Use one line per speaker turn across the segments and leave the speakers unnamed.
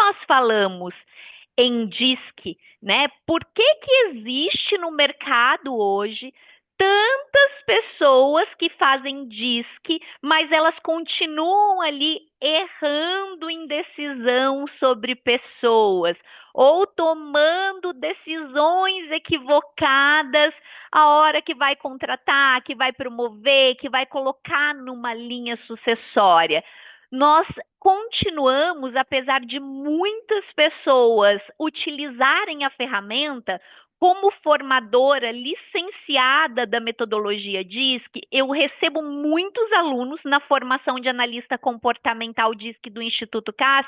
nós falamos em DISC, né? Por que que existe no mercado hoje tantas pessoas que fazem DISC, mas elas continuam ali errando em decisão sobre pessoas ou tomando decisões equivocadas a hora que vai contratar, que vai promover, que vai colocar numa linha sucessória? Nós continuamos, apesar de muitas pessoas utilizarem a ferramenta, como formadora licenciada da metodologia DISC, eu recebo muitos alunos na formação de analista comportamental DISC do Instituto CAS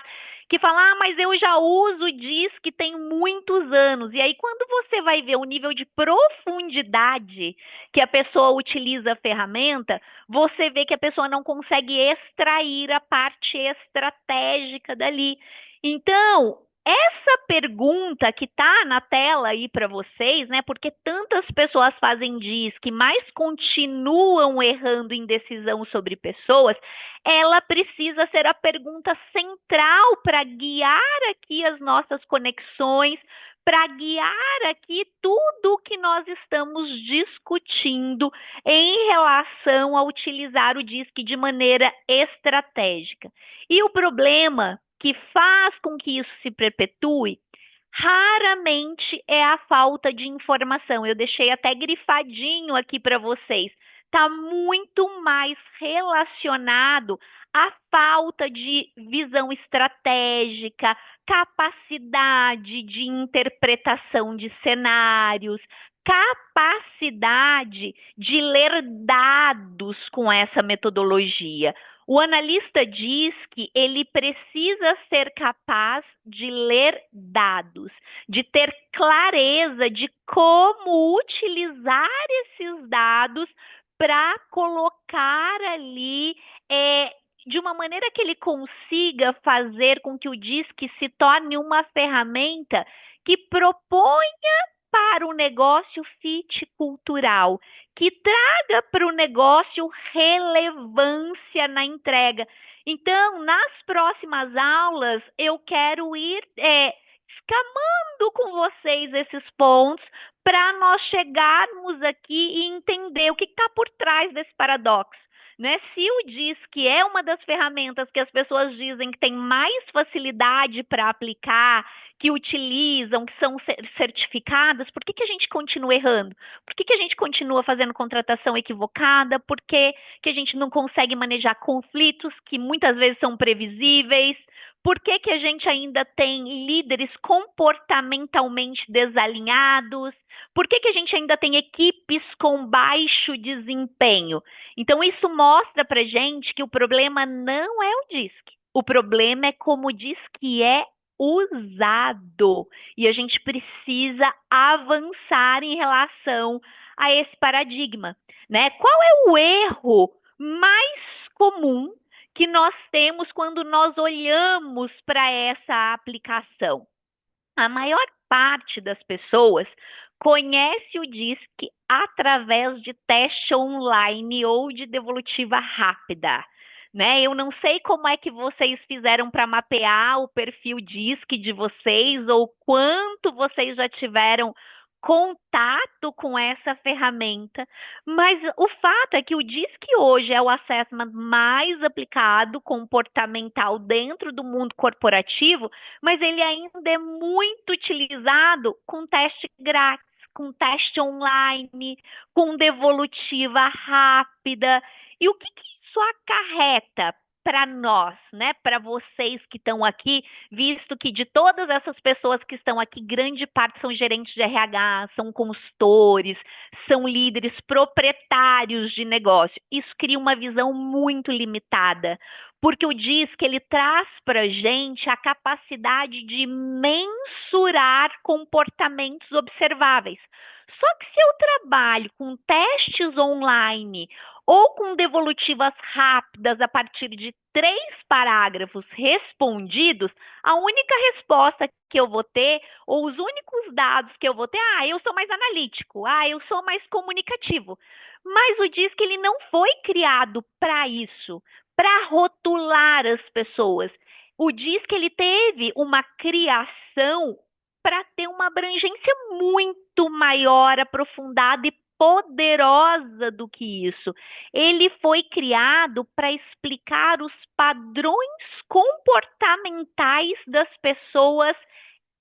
que falam: ah, mas eu já uso DISC tem muitos anos. E aí, quando você vai ver o nível de profundidade que a pessoa utiliza a ferramenta, você vê que a pessoa não consegue extrair a parte estratégica dali. Então, essa pergunta que está na tela aí para vocês, né? Porque tantas pessoas fazem DISC, mas continuam errando em decisão sobre pessoas, ela precisa ser a pergunta central para guiar aqui as nossas conexões, para guiar aqui tudo o que nós estamos discutindo em relação a utilizar o DISC de maneira estratégica. E o problema que faz com que isso se perpetue raramente é a falta de informação. Eu deixei até grifadinho aqui para vocês. Está muito mais relacionado à falta de visão estratégica, capacidade de interpretação de cenários, capacidade de ler dados com essa metodologia. O analista diz que ele precisa ser capaz de ler dados, de ter clareza de como utilizar esses dados para colocar ali de uma maneira que ele consiga fazer com que o DISC se torne uma ferramenta que proponha para o negócio fit cultural, que traga para o negócio relevância na entrega. Então, nas próximas aulas, eu quero ir escamando com vocês esses pontos para nós chegarmos aqui e entender o que está por trás desse paradoxo. Né? Se o DISC é uma das ferramentas que as pessoas dizem que tem mais facilidade para aplicar, que utilizam, que são certificadas, por que a gente continua errando? Por que a gente continua fazendo contratação equivocada? Por que a gente não consegue manejar conflitos que muitas vezes são previsíveis? Por que a gente ainda tem líderes comportamentalmente desalinhados? Por que a gente ainda tem equipes com baixo desempenho? Então, isso mostra para gente que o problema não é o DISC. O problema é como o DISC é usado. E a gente precisa avançar em relação a esse paradigma, né? Qual é o erro mais comum que nós temos quando nós olhamos para essa aplicação? A maior parte das pessoas conhece o DISC através de teste online ou de devolutiva rápida. Né? Eu não sei como é que vocês fizeram para mapear o perfil DISC de vocês ou quanto vocês já tiveram contato com essa ferramenta, mas o fato é que o DISC hoje é o assessment mais aplicado comportamental dentro do mundo corporativo, mas ele ainda é muito utilizado com teste grátis, com teste online, com devolutiva rápida. E o que isso acarreta para nós, né? Para vocês que estão aqui, visto que de todas essas pessoas que estão aqui, grande parte são gerentes de RH, são consultores, são líderes proprietários de negócio. Isso cria uma visão muito limitada, porque o DISC ele traz para a gente a capacidade de mensurar comportamentos observáveis. Só que se eu trabalho com testes online ou com devolutivas rápidas a partir de 3 parágrafos respondidos, a única resposta que eu vou ter, ou os únicos dados que eu vou ter, eu sou mais analítico, eu sou mais comunicativo. Mas o DISC ele não foi criado para isso, para rotular as pessoas. O DISC ele teve uma criação para ter uma abrangência muito maior, aprofundada e poderosa do que isso. Ele foi criado para explicar os padrões comportamentais das pessoas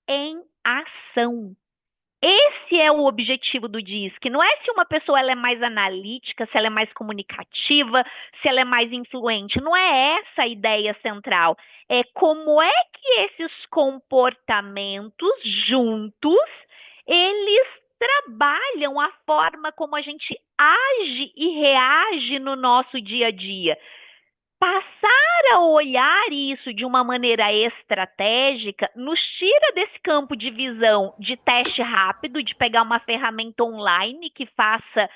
em ação. Esse é o objetivo do DISC. Não é se uma pessoa ela é mais analítica, se ela é mais comunicativa, se ela é mais influente. Não é essa a ideia central. É como é que esses comportamentos juntos, eles trabalham a forma como a gente age e reage no nosso dia a dia. Passar a olhar isso de uma maneira estratégica nos tira desse campo de visão de teste rápido, de pegar uma ferramenta online que faça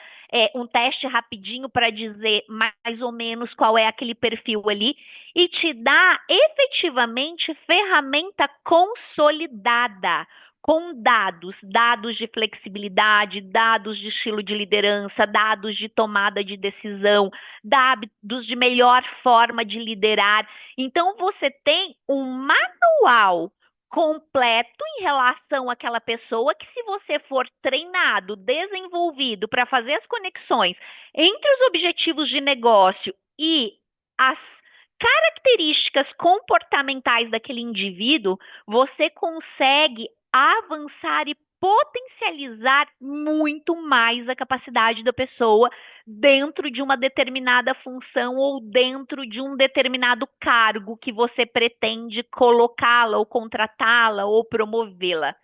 um teste rapidinho para dizer mais ou menos qual é aquele perfil ali, e te dá efetivamente ferramenta consolidada com dados, dados de flexibilidade, dados de estilo de liderança, dados de tomada de decisão, dados de melhor forma de liderar. Então, você tem um manual completo em relação àquela pessoa que, se você for treinado, desenvolvido para fazer as conexões entre os objetivos de negócio e as características comportamentais daquele indivíduo, você consegue avançar e potencializar muito mais a capacidade da pessoa dentro de uma determinada função ou dentro de um determinado cargo que você pretende colocá-la ou contratá-la ou promovê-la.